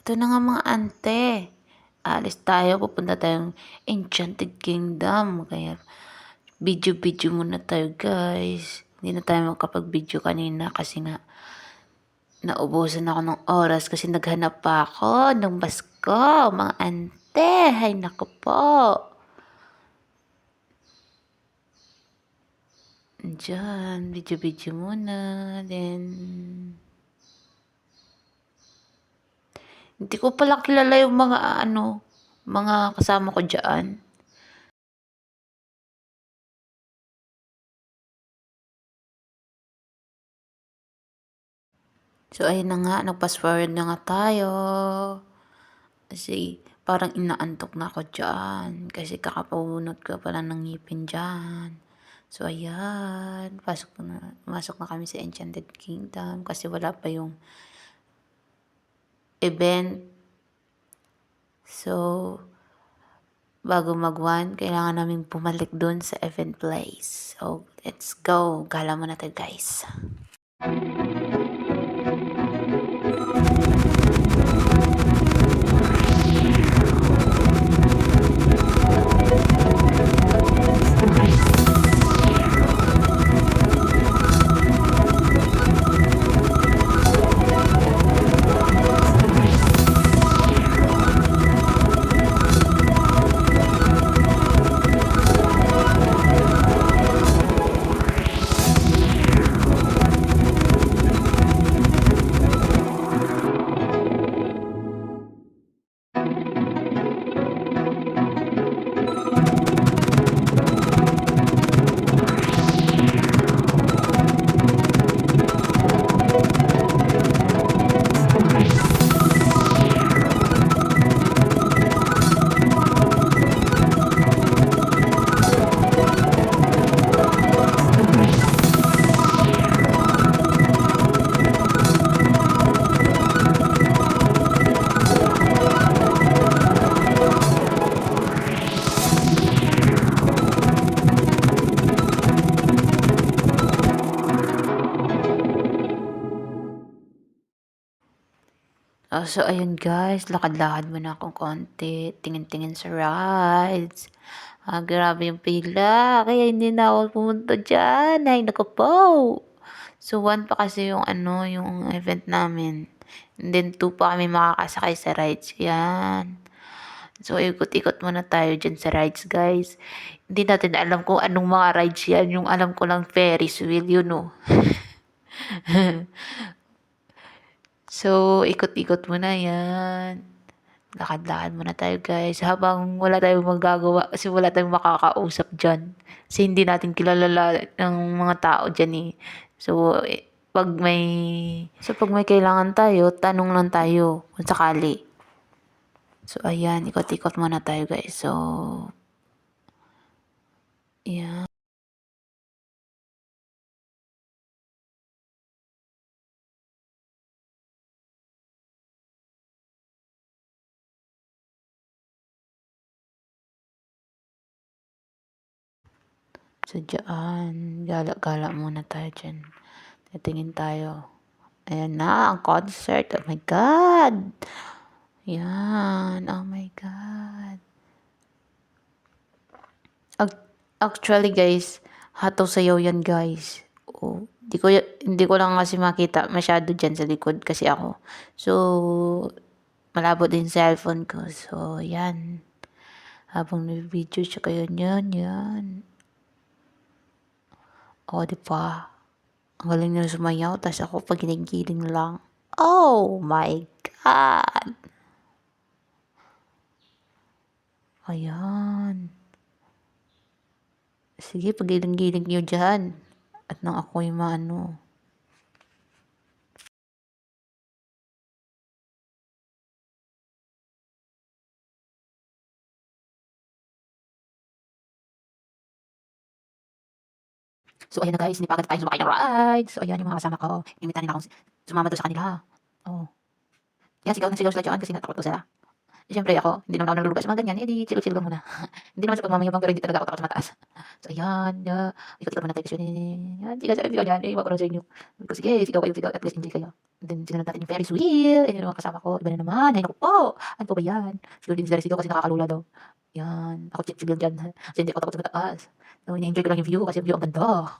Ito na nga mga ante. Alis tayo, pupunta tayong Enchanted Kingdom. Kaya video-video muna tayo guys. Hindi na tayo makapag-video kanina kasi nga naubusan ako ng oras kasi naghanap pa ako ng basko. Mga ante, hay nako po. Diyan, video-video muna. Then, hindi ko pala kilala yung mga kasama ko dyan. So, ayun na nga, nag-fast forward na nga tayo. Kasi, parang inaantok na ako dyan. Kasi kakapunot ko pala ng ngipin dyan. So, ayan. Masok na kami sa Enchanted Kingdom. Kasi wala pa yung event. So, bago mag-1, kailangan namin bumalik dun sa event place. So, let's go. Gala muna tayo, guys. So, ayun guys, lakad-lakad muna akong konti, tingin-tingin sa rides. Grabe yung pila, kaya hindi na ako pumunta dyan. Ay, naku po. So, 1 pa kasi yung event namin. And then, 2 pa kami makakasakay sa rides. Yan. So, ikot-ikot muna tayo dyan sa rides, guys. Hindi natin alam kung anong mga rides yan. Yung alam ko lang Ferris wheel, yun o. So, ikot-ikot muna yan. Lakad-lakad muna tayo guys. Habang wala tayong magagawa kasi wala tayong makakausap dyan. Kasi hindi natin kilala ng mga tao dyan eh. So, pag may kailangan tayo, tanong lang tayo kung sakali. So, ayan. Ikot-ikot muna tayo guys. So, ayan. So, dyan. Gala-gala muna tayo dyan. Titingin tayo. Ayan na, ang concert. Oh my God! Yan. Oh my God. Actually guys, hataw sayaw yan guys. Oh, hindi ko lang kasi makita masyado dyan sa likod kasi ako. So, malabo din cellphone ko. So, yan. Habang nag-video siya kayo yan. O, di ba? Ang galing nila sumayaw. Tapos ako pag giling lang. Oh my God! Ayan. Sige, pagiling-giling nyo dyan. At nang ako yung maano. So, ayan na guys, hindi pa agad tayo sumakay ng ride. So, ayan yung mga kasama ko. Inimita nila akong sumama doon sa kanila. Oh. Yan, sigaw na sigaw sila dyan kasi natakot ko sila. Siyempre ako, hindi naman ako naglulugas mga ganyan, eh, di chill-chill lang muna. Hindi naman sa pagmamayabang pero hindi talaga ako takot sa mataas. So ayan, ikot-ikot muna tayo kasi yan, sigaw diyan, iwan ko lang sa inyo. Sabi ko, sige sigaw kayo, sigaw at least enjoy kayo. And then sinunod natin yung Ferris wheel, ayan yung mga kasama ko, iba na naman, ay naku po, ano po ba yan? Siguro din sila sigaw kasi nakakalula daw. Yan, ako chill-chill lang diyan, kasi hindi ako takot sa mataas. So ini-enjoy ko lang yung view kasi yung view ang ganda.